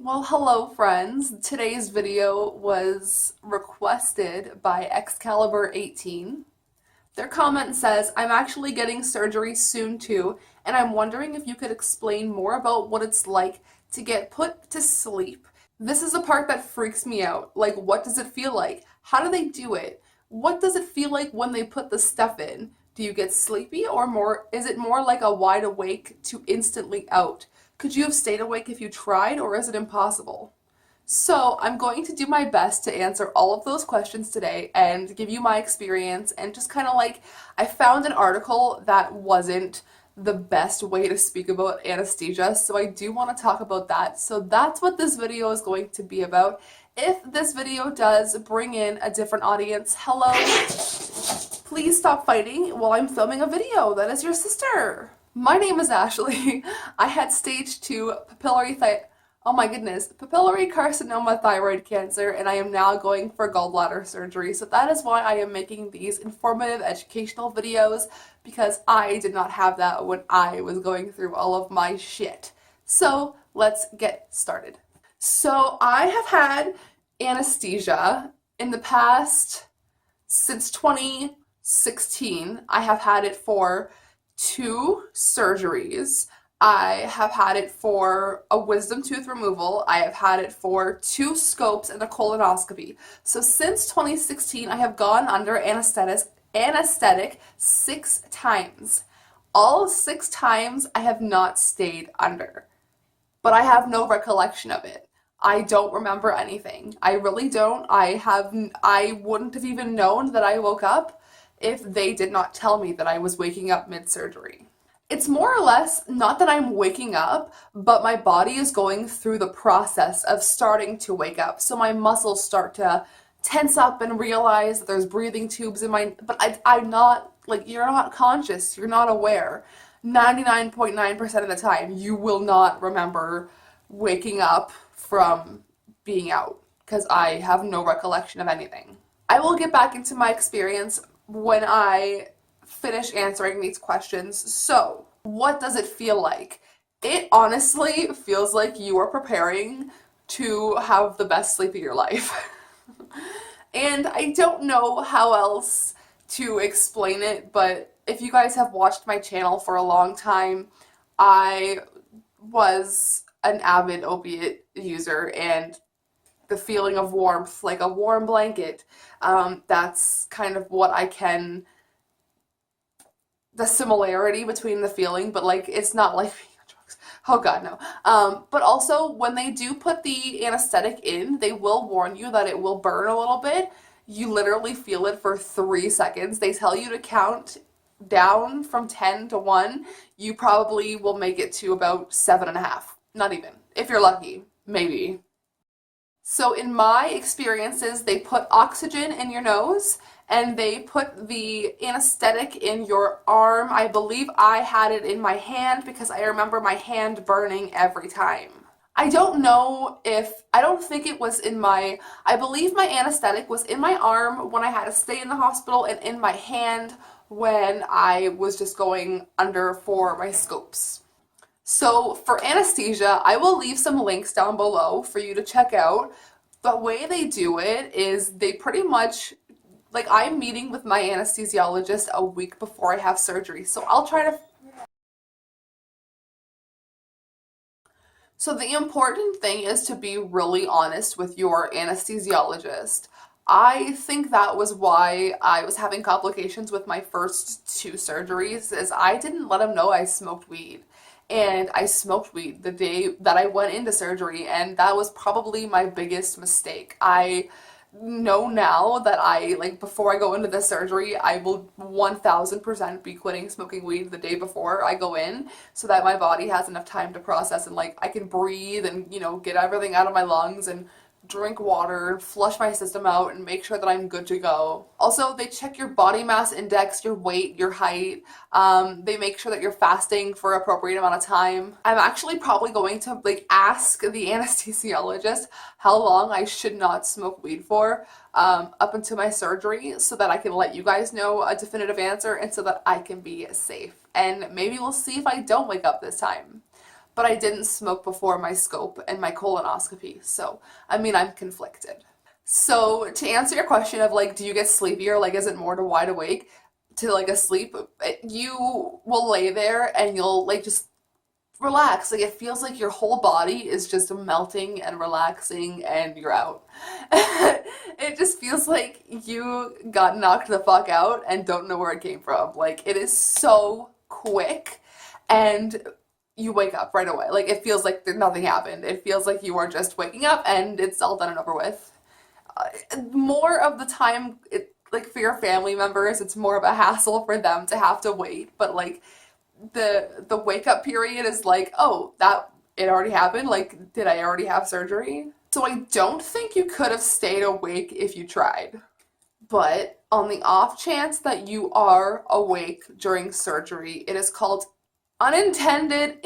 Well, hello friends. Today's video was requested by Excalibur18. Their comment says, I'm actually getting surgery soon too, and I'm wondering if you could explain more about what it's like to get put to sleep. This is the part that freaks me out. Like, what does it feel like? How do they do it? What does it feel like when they put the stuff in? Do you get sleepy or is it more like a wide awake to instantly out? Could you have stayed awake if you tried, or is it impossible? So I'm going to do my best to answer all of those questions today and give you my experience and just kind of I found an article that wasn't the best way to speak about anesthesia, so I do want to talk about that. So that's what this video is going to be about. If this video does bring in a different audience, hello, please stop fighting while I'm filming a video. That is your sister. My name is Ashley. I had stage 2 papillary carcinoma thyroid cancer, and I am now going for gallbladder surgery. So that is why I am making these informative educational videos, because I did not have that when I was going through all of my shit. So let's get started. So I have had anesthesia in the past since 2016. I have had it for 2 surgeries. I have had it for a wisdom tooth removal. I have had it for 2 scopes and a colonoscopy. So since 2016, I have gone under anesthetic 6 times. All 6 times I have not stayed under, but I have no recollection of it. I don't remember anything. I really don't. I wouldn't have even known that I woke up if they did not tell me that I was waking up mid-surgery. It's more or less not that I'm waking up, but my body is going through the process of starting to wake up. So my muscles start to tense up and realize that there's breathing tubes in but I'm not, you're not conscious, you're not aware. 99.9% of the time, you will not remember waking up from being out, because I have no recollection of anything. I will get back into my experience when I finish answering these questions. So, what does it feel like? It honestly feels like you are preparing to have the best sleep of your life. And I don't know how else to explain it, but if you guys have watched my channel for a long time, I was an avid opiate user, and the feeling of warmth, like a warm blanket, that's kind of what the similarity between the feeling, but it's not like being on drugs. Oh god, no. But also, when they do put the anesthetic in, they will warn you that it will burn a little bit. You literally feel it for 3 seconds. They tell you to count down from 10 to 1. You probably will make it to about 7.5. Not even. If you're lucky. Maybe. So in my experiences, they put oxygen in your nose, and they put the anesthetic in your arm. I believe I had it in my hand because I remember my hand burning every time. I don't think it was I believe my anesthetic was in my arm when I had to stay in the hospital, and in my hand when I was just going under for my scopes. So for anesthesia, I will leave some links down below for you to check out. The way they do it is they pretty much, I'm meeting with my anesthesiologist a week before I have surgery. So the important thing is to be really honest with your anesthesiologist. I think that was why I was having complications with my first 2 surgeries, is I didn't let him know I smoked weed. And I smoked weed the day that I went into surgery, and that was probably my biggest mistake. I know now that before I go into the surgery, I will 1000% be quitting smoking weed the day before I go in, so that my body has enough time to process, and I can breathe and, get everything out of my lungs and drink water, flush my system out, and make sure that I'm good to go. Also, they check your body mass index, your weight, your height. They make sure that you're fasting for an appropriate amount of time. I'm actually probably going to ask the anesthesiologist how long I should not smoke weed for up until my surgery, so that I can let you guys know a definitive answer, and so that I can be safe. And maybe we'll see if I don't wake up this time. but I didn't smoke before my scope and my colonoscopy. So, I mean, I'm conflicted. So, to answer your question of like, do you get sleepier? Like, is it more to wide awake to like asleep? You will lay there and you'll like just relax. Like, it feels like your whole body is just melting and relaxing and you're out. It just feels like you got knocked the fuck out and don't know where it came from. Like, it is so quick and you wake up right away. Like, it feels like nothing happened. It feels like you are just waking up and it's all done and over with. More of the time, like for your family members, it's more of a hassle for them to have to wait. But like the wake up period is like, oh, that it already happened. Like, did I already have surgery? So I don't think you could have stayed awake if you tried. But on the off chance that you are awake during surgery, it is called unintended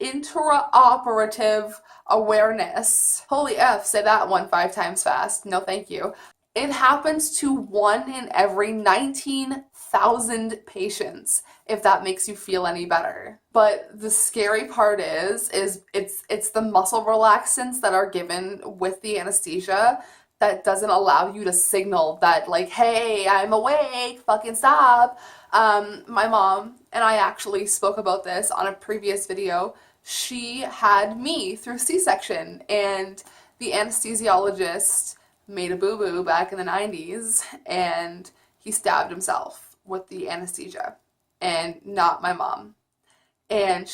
intraoperative awareness. Holy F, say that one 5 times fast. No, thank you. It happens to 1 in every 19,000 patients, if that makes you feel any better. But the scary part is it's the muscle relaxants that are given with the anesthesia that doesn't allow you to signal that like, hey, I'm awake, fucking stop. My mom and I actually spoke about this on a previous video. She had me through C-section and the anesthesiologist made a boo-boo back in the 90s and he stabbed himself with the anesthesia and not my mom. And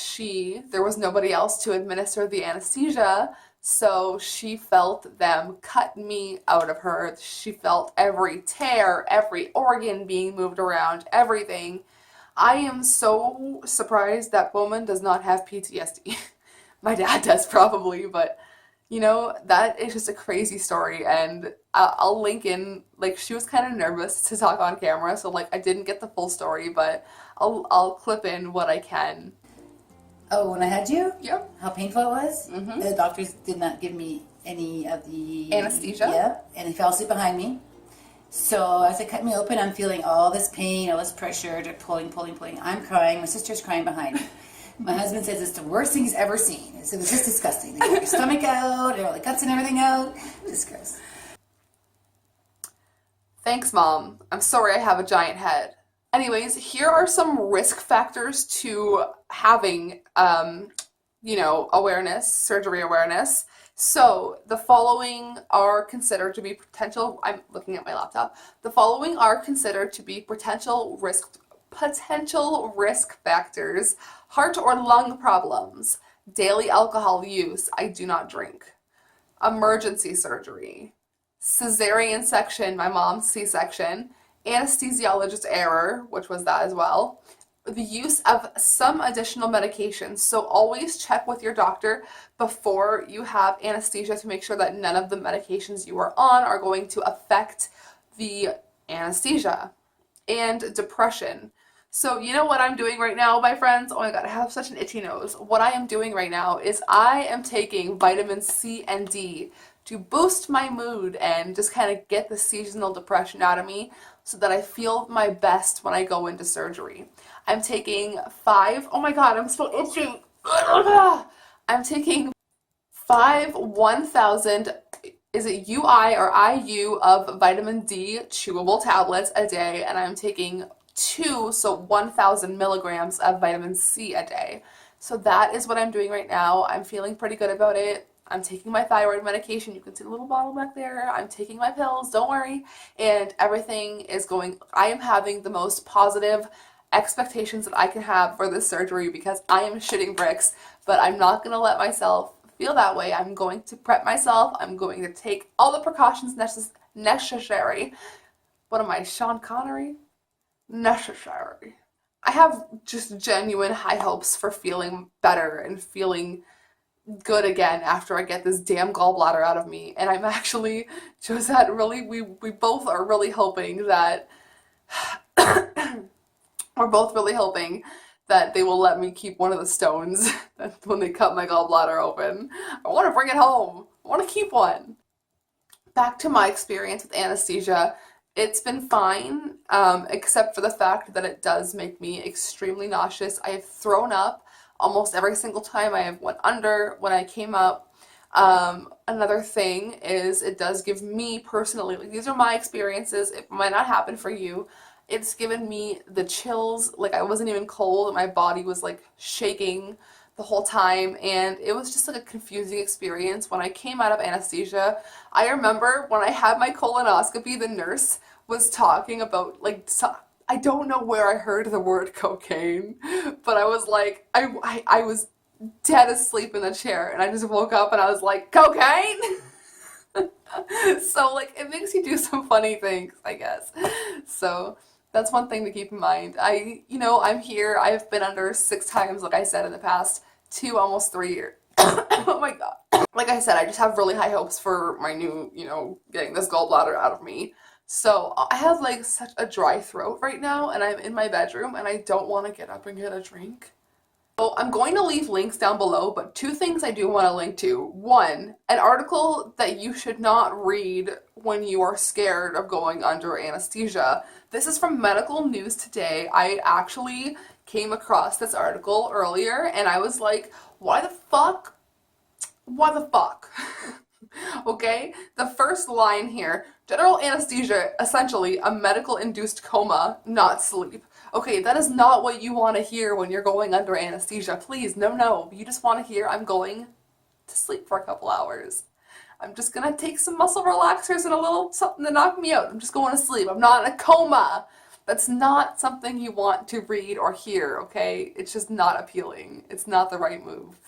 there was nobody else to administer the anesthesia, so she felt them cut me out of her. She felt every tear, every organ being moved around, everything. I am so surprised that woman does not have PTSD. My dad does probably, but you know, that is just a crazy story, and I'll link in, like, she was kind of nervous to talk on camera, so, like, I didn't get the full story, but I'll clip in what I can. Oh, when I had you? Yep. How painful it was? Mm-hmm. The doctors did not give me any of the... Anesthesia? Yeah, and they fell asleep behind me. So as they cut me open, I'm feeling all this pain, all this pressure. They're pulling. I'm crying. My sister's crying behind me. My husband says it's the worst thing he's ever seen. It was just disgusting. They get your stomach out, all the guts and everything out. Just gross. Thanks, Mom. I'm sorry I have a giant head. Anyways, here are some risk factors to having, awareness, surgery awareness. So the following are considered to be I'm looking at my laptop. The following are considered to be potential risk factors: heart or lung problems, daily alcohol use, I do not drink, emergency surgery, cesarean section, my mom's C-section, anesthesiologist error, which was that as well, the use of some additional medications. So always check with your doctor before you have anesthesia to make sure that none of the medications you are on are going to affect the anesthesia. And depression. So you know what I'm doing right now, my friends? Oh my god, I have such an itchy nose. What I am doing right now is I am taking vitamin C and D to boost my mood and just kind of get the seasonal depression out of me so that I feel my best when I go into surgery. I'm taking 5, oh my god, I'm so itchy. I'm taking 5 1,000, is it UI or IU of vitamin D chewable tablets a day, and I'm taking 2, so 1,000 milligrams of vitamin C a day. So that is what I'm doing right now. I'm feeling pretty good about it. I'm taking my thyroid medication. You can see the little bottle back there. I'm taking my pills, don't worry. And everything is going, I am having the most positive expectations that I can have for this surgery because I am shitting bricks, but I'm not going to let myself feel that way. I'm going to prep myself. I'm going to take all the precautions necessary. What am I, Sean Connery? Necessary. I have just genuine high hopes for feeling better and feeling good again after I get this damn gallbladder out of me. And I'm actually, Josette, really, we both are really hoping that we're both really hoping that they will let me keep one of the stones when they cut my gallbladder open. I want to bring it home. I want to keep one. Back to my experience with anesthesia. It's been fine, except for the fact that it does make me extremely nauseous. I have thrown up almost every single time I have went under when I came up. Another thing is it does give me personally, like these are my experiences, it might not happen for you. It's given me the chills, like I wasn't even cold, my body was like shaking the whole time, and it was just like a confusing experience. When I came out of anesthesia, I remember when I had my colonoscopy, the nurse was talking about like I don't know where I heard the word cocaine, but I was like, I was dead asleep in the chair, and I just woke up and I was like, cocaine? So like it makes you do some funny things, I guess. So that's one thing to keep in mind. I'm here. I've been under 6 times, like I said, in the past almost 3 years. Oh my god. Like I said, I just have really high hopes for my new, getting this gallbladder out of me. So I have like such a dry throat right now, and I'm in my bedroom and I don't want to get up and get a drink. So I'm going to leave links down below, but 2 things I do want to link to. One, an article that you should not read when you are scared of going under anesthesia. This is from Medical News Today. I actually came across this article earlier and I was like, why the fuck? Why the fuck? Okay, the first line here, general anesthesia, essentially a medical induced coma, not sleep. Okay, that is not what you want to hear when you're going under anesthesia. Please, no. You just want to hear I'm going to sleep for a couple hours. I'm just going to take some muscle relaxers and a little something to knock me out. I'm just going to sleep. I'm not in a coma. That's not something you want to read or hear, okay? It's just not appealing. It's not the right move.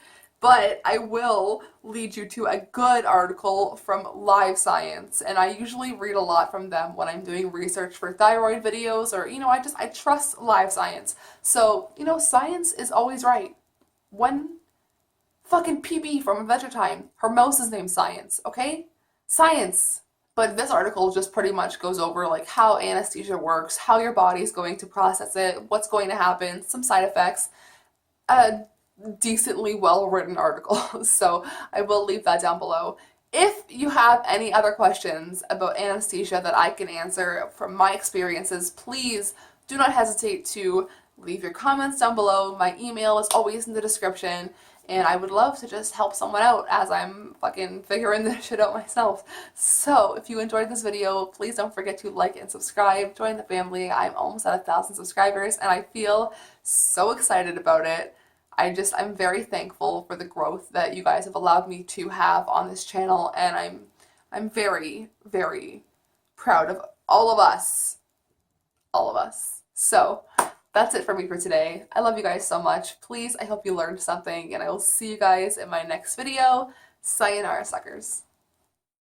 But I will lead you to a good article from Live Science, and I usually read a lot from them when I'm doing research for thyroid videos, or I trust Live Science. So, science is always right. When fucking PB from Adventure Time, her mouse is named Science, okay? Science. But this article just pretty much goes over like how anesthesia works, how your body's going to process it, what's going to happen, some side effects. Decently well written article, so I will leave that down below. If you have any other questions about anesthesia that I can answer from my experiences, please do not hesitate to leave your comments down below. My email is always in the description, and I would love to just help someone out as I'm fucking figuring this shit out myself. So if you enjoyed this video, please don't forget to like and subscribe, join the family. I'm almost at 1,000 subscribers and I feel so excited about it. I'm very thankful for the growth that you guys have allowed me to have on this channel, and I'm very, very proud of all of us. All of us. So that's it for me for today. I love you guys so much. Please, I hope you learned something, and I will see you guys in my next video. Sayonara, suckers.